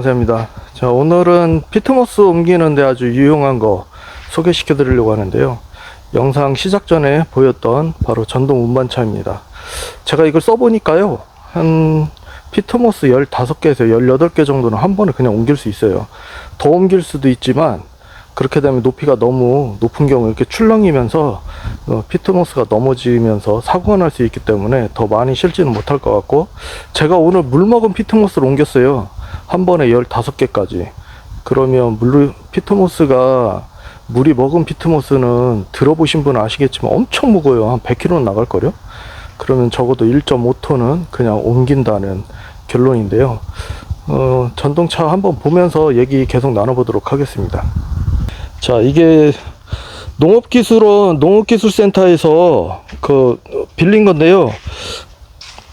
강사입니다. 자, 오늘은 피트모스 옮기는데 아주 유용한 거 소개시켜 드리려고 하는데요. 영상 시작 전에 보였던 바로 전동 운반차입니다. 제가 이걸 써보니까요, 한 피트모스 15개에서 18개 정도는 한 번에 그냥 옮길 수 있어요. 더 옮길 수도 있지만 그렇게 되면 높이가 너무 높은 경우 이렇게 출렁이면서 피트모스가 넘어지면서 사고가 날 수 있기 때문에 더 많이 실지는 못할 것 같고, 제가 오늘 물먹은 피트모스를 옮겼어요. 한 번에 15개까지. 그러면 피트모스가 물이 먹은 피트모스는 들어보신 분은 아시겠지만 엄청 무거워요. 한 100kg는 나갈걸요? 그러면 적어도 1.5톤은 그냥 옮긴다는 결론인데요. 전동차 한번 보면서 얘기 계속 나눠보도록 하겠습니다. 자, 이게 농업기술센터에서 빌린 건데요.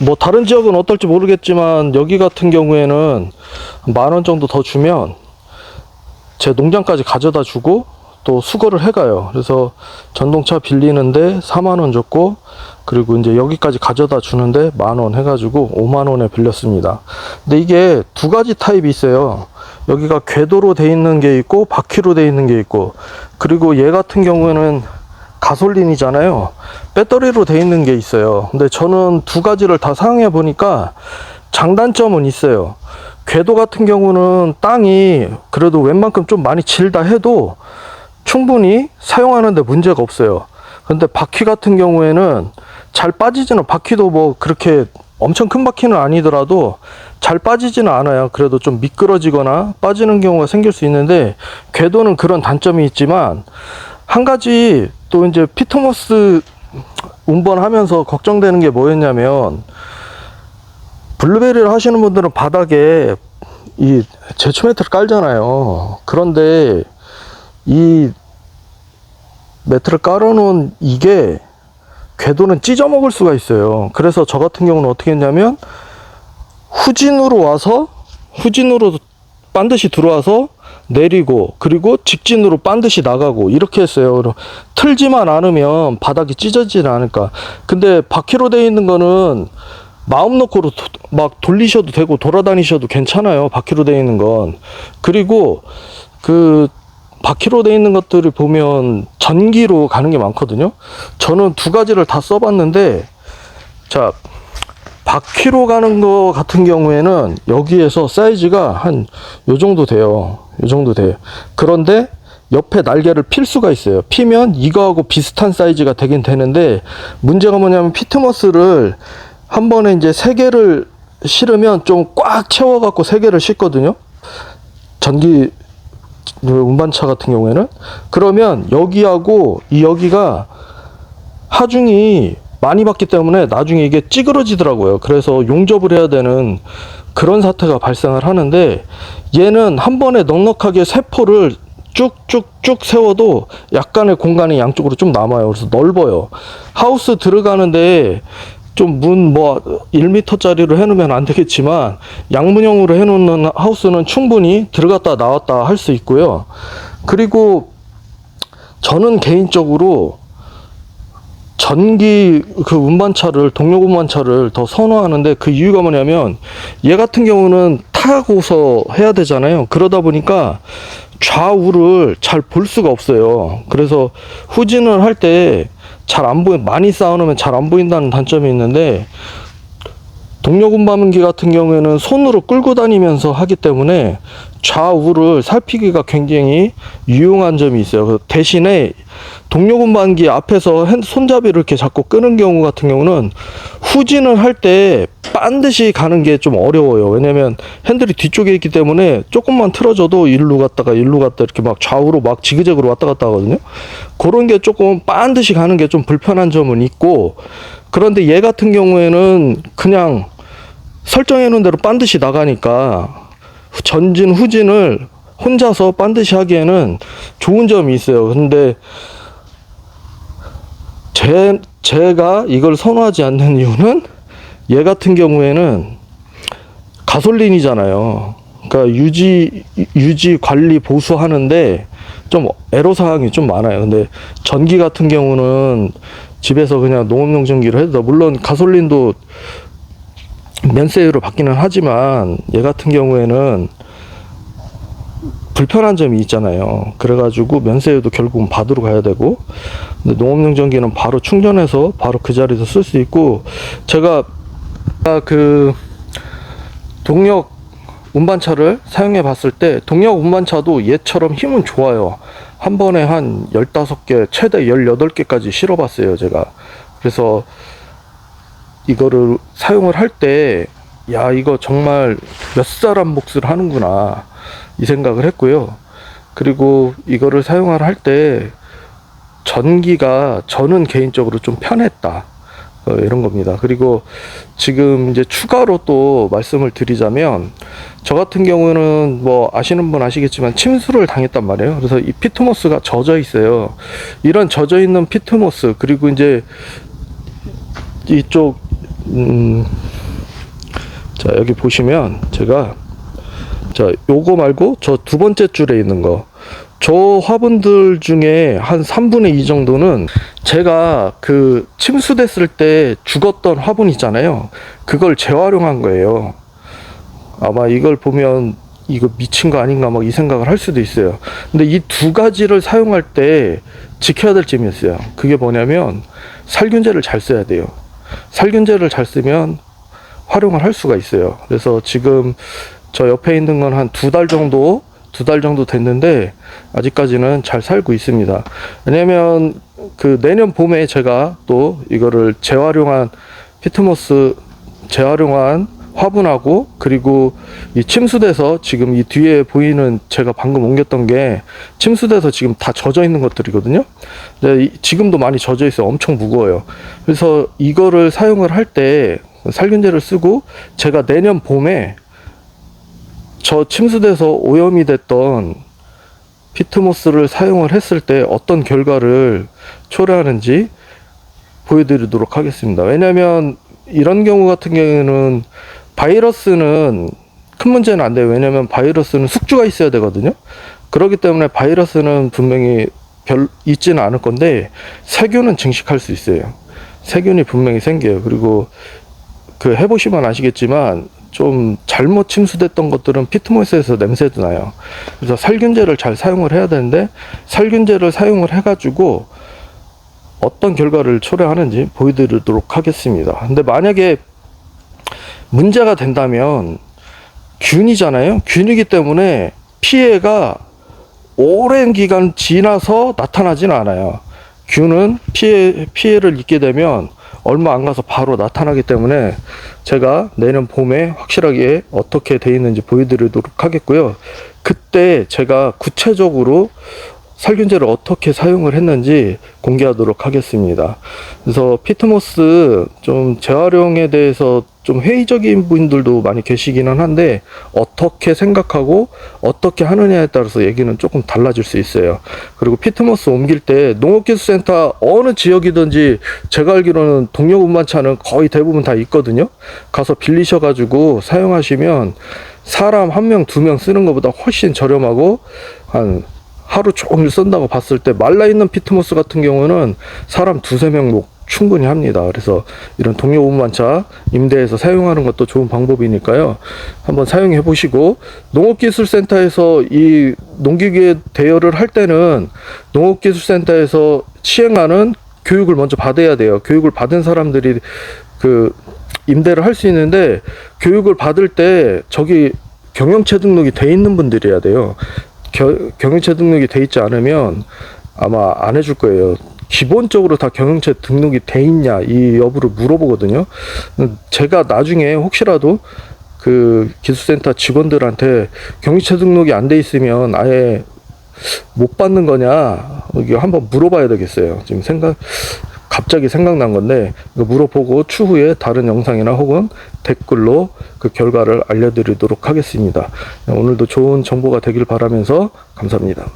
뭐 다른 지역은 어떨지 모르겠지만 여기 같은 경우에는 10,000원 정도 더 주면 제 농장까지 가져다 주고 또 수거를 해가요. 그래서 전동차 빌리는데 40,000원 줬고, 그리고 이제 여기까지 가져다 주는데 10,000원 해가지고 50,000원에 빌렸습니다. 근데 이게 두 가지 타입이 있어요. 여기가 궤도로 돼 있는 게 있고 바퀴로 돼 있는 게 있고, 그리고 얘 같은 경우에는 가솔린이잖아요. 배터리로 돼 있는 게 있어요. 근데 저는 두 가지를 다 사용해 보니까 장단점은 있어요. 궤도 같은 경우는 땅이 그래도 웬만큼 좀 많이 질다 해도 충분히 사용하는데 문제가 없어요. 근데 바퀴 같은 경우에는 잘 빠지지는, 바퀴도 뭐 그렇게 엄청 큰 바퀴는 아니더라도 잘 빠지지는 않아요. 그래도 좀 미끄러지거나 빠지는 경우가 생길 수 있는데, 궤도는 그런 단점이 있지만 한 가지 또 이제 피트모스 운반하면서 걱정되는 게 뭐였냐면, 블루베리를 하시는 분들은 바닥에 이 제초 매트를 깔잖아요. 그런데 이 매트를 깔아놓은 이게 궤도는 찢어 먹을 수가 있어요. 그래서 저 같은 경우는 어떻게 했냐면, 후진으로 반드시 들어와서 내리고, 그리고 직진으로 반드시 나가고 이렇게 했어요. 틀지만 않으면 바닥이 찢어지지 않을까. 근데 바퀴로 되어 있는 거는 마음 놓고 막 돌리셔도 되고 돌아다니셔도 괜찮아요. 바퀴로 되어 있는 건. 그리고 바퀴로 되어 있는 것들을 보면 전기로 가는 게 많거든요. 저는 두 가지를 다 써봤는데, 자, 바퀴로 가는 거 같은 경우에는 여기에서 사이즈가 한 요 정도 돼요. 요 정도 돼요. 그런데 옆에 날개를 필 수가 있어요. 피면 이거하고 비슷한 사이즈가 되긴 되는데, 문제가 뭐냐면 피트모스를 한 번에 이제 3개를 실으면 좀 꽉 채워갖고 3개를 싣거든요. 전기 운반차 같은 경우에는. 그러면 여기하고 여기가 하중이 많이 받기 때문에 나중에 이게 찌그러지더라고요. 그래서 용접을 해야 되는 그런 사태가 발생을 하는데, 얘는 한 번에 넉넉하게 3포를 쭉쭉쭉 세워도 약간의 공간이 양쪽으로 좀 남아요. 그래서 넓어요. 하우스 들어가는데 좀 문 1m짜리로 해놓으면 안 되겠지만, 양문형으로 해놓는 하우스는 충분히 들어갔다 나왔다 할 수 있고요. 그리고 저는 개인적으로 전기 운반차를, 동력 운반차를 더 선호하는데, 그 이유가 뭐냐면, 얘 같은 경우는 타고서 해야 되잖아요. 그러다 보니까 좌우를 잘 볼 수가 없어요. 그래서 후진을 할 때 잘 안 보여, 많이 쌓아놓으면 잘 안 보인다는 단점이 있는데, 동력 운반기 같은 경우에는 손으로 끌고 다니면서 하기 때문에 좌우를 살피기가 굉장히 유용한 점이 있어요. 대신에 동력 운반기 앞에서 손잡이를 이렇게 잡고 끄는 경우 같은 경우는 후진을 할 때 반드시 가는 게 좀 어려워요. 왜냐면 핸들이 뒤쪽에 있기 때문에 조금만 틀어져도 일로 갔다가 이렇게 막 좌우로 막 지그재그로 왔다 갔다 하거든요. 그런 게 조금 반드시 가는 게 좀 불편한 점은 있고, 그런데 얘 같은 경우에는 그냥 설정해 놓은 대로 반드시 나가니까 전진 후진을 혼자서 반드시 하기에는 좋은 점이 있어요. 근데 제가 이걸 선호하지 않는 이유는, 얘 같은 경우에는 가솔린이잖아요. 그러니까 유지 관리 보수하는데 좀 애로사항이 좀 많아요. 근데 전기 같은 경우는 집에서 그냥 농업용 전기로 해도, 물론 가솔린도 면세유로 받기는 하지만 얘 같은 경우에는 불편한 점이 있잖아요. 그래가지고 면세유도 결국은 받으러 가야 되고, 근데 농업용전기는 바로 충전해서 바로 그 자리에서 쓸 수 있고, 제가 그 동력 운반차를 사용해 봤을 때 동력 운반차도 얘처럼 힘은 좋아요. 한 번에 한 15개, 최대 18개까지 실어 봤어요, 제가. 그래서 이거를 사용을 할 때, 야, 이거 정말 몇 사람 몫을 하는구나, 이 생각을 했고요. 그리고 이거를 사용을 할 때 전기가 저는 개인적으로 좀 편했다, 이런 겁니다. 그리고 지금 이제 추가로 또 말씀을 드리자면, 저 같은 경우는 뭐 아시는 분 아시겠지만 침수를 당했단 말이에요. 그래서 이 피트모스가 젖어 있어요. 이런 젖어 있는 피트모스, 그리고 이제 이쪽 자, 여기 보시면 제가, 자, 요거 말고 저 두 번째 줄에 있는 거, 저 화분들 중에 한 3분의 2 정도는 제가 그 침수됐을 때 죽었던 화분 있잖아요. 그걸 재활용한 거예요. 아마 이걸 보면 이거 미친 거 아닌가 막 이 생각을 할 수도 있어요. 근데 이 두 가지를 사용할 때 지켜야 될 점이 있어요. 그게 뭐냐면 살균제를 잘 써야 돼요. 살균제를 잘 쓰면 활용을 할 수가 있어요. 그래서 지금 저 옆에 있는 건 한 2달 정도 됐는데 아직까지는 잘 살고 있습니다. 왜냐면 그 내년 봄에 제가 또 이거를 재활용한 피트모스, 재활용한 화분하고, 그리고 이 침수돼서 지금 이 뒤에 보이는, 제가 방금 옮겼던 게 침수돼서 지금 다 젖어 있는 것들이거든요. 근데 지금도 많이 젖어 있어요. 엄청 무거워요. 그래서 이거를 사용을 할 때 살균제를 쓰고, 제가 내년 봄에 저 침수돼서 오염이 됐던 피트모스를 사용을 했을 때 어떤 결과를 초래하는지 보여드리도록 하겠습니다. 왜냐면 이런 경우 같은 경우에는 바이러스는 큰 문제는 안 돼요. 왜냐면 바이러스는 숙주가 있어야 되거든요. 그렇기 때문에 바이러스는 분명히 별 있지는 않을 건데, 세균은 증식할 수 있어요. 세균이 분명히 생겨요. 그리고 그 해보시면 아시겠지만 좀 잘못 침수됐던 것들은 피트모스에서 냄새도 나요. 그래서 살균제를 잘 사용을 해야 되는데, 살균제를 사용을 해가지고 어떤 결과를 초래하는지 보여드리도록 하겠습니다. 근데 만약에 문제가 된다면, 균이잖아요. 균이기 때문에 피해가 오랜 기간 지나서 나타나지는 않아요. 균은 피해를 입게 되면 얼마 안 가서 바로 나타나기 때문에 제가 내년 봄에 확실하게 어떻게 돼 있는지 보여드리도록 하겠고요. 그때 제가 구체적으로 살균제를 어떻게 사용을 했는지 공개하도록 하겠습니다. 그래서 피트모스 좀 재활용에 대해서 좀 회의적인 분들도 많이 계시기는 한데, 어떻게 생각하고 어떻게 하느냐에 따라서 얘기는 조금 달라질 수 있어요. 그리고 피트모스 옮길 때 농업기술센터 어느 지역이든지 제가 알기로는 동력 운반차는 거의 대부분 다 있거든요. 가서 빌리셔가지고 사용하시면 사람 1명, 2명 쓰는 것보다 훨씬 저렴하고, 한 하루 종일 쓴다고 봤을 때 말라있는 피트모스 같은 경우는 사람 2-3명 충분히 합니다. 그래서 이런 동력 운반차 임대해서 사용하는 것도 좋은 방법이니까요. 한번 사용해 보시고, 농업기술센터에서 이 농기계 대여를 할 때는 농업기술센터에서 시행하는 교육을 먼저 받아야 돼요. 교육을 받은 사람들이 그 임대를 할 수 있는데, 교육을 받을 때 저기 경영체 등록이 돼 있는 분들이어야 돼요. 경영체 등록이 돼 있지 않으면 아마 안 해줄 거예요. 기본적으로 다 경영체 등록이 돼 있냐, 이 여부를 물어보거든요. 제가 나중에 혹시라도 그 기술센터 직원들한테 경영체 등록이 안 돼 있으면 아예 못 받는 거냐, 이거 한번 물어봐야 되겠어요. 지금 갑자기 생각난 건데, 이거 물어보고 추후에 다른 영상이나 혹은 댓글로 그 결과를 알려드리도록 하겠습니다. 오늘도 좋은 정보가 되길 바라면서 감사합니다.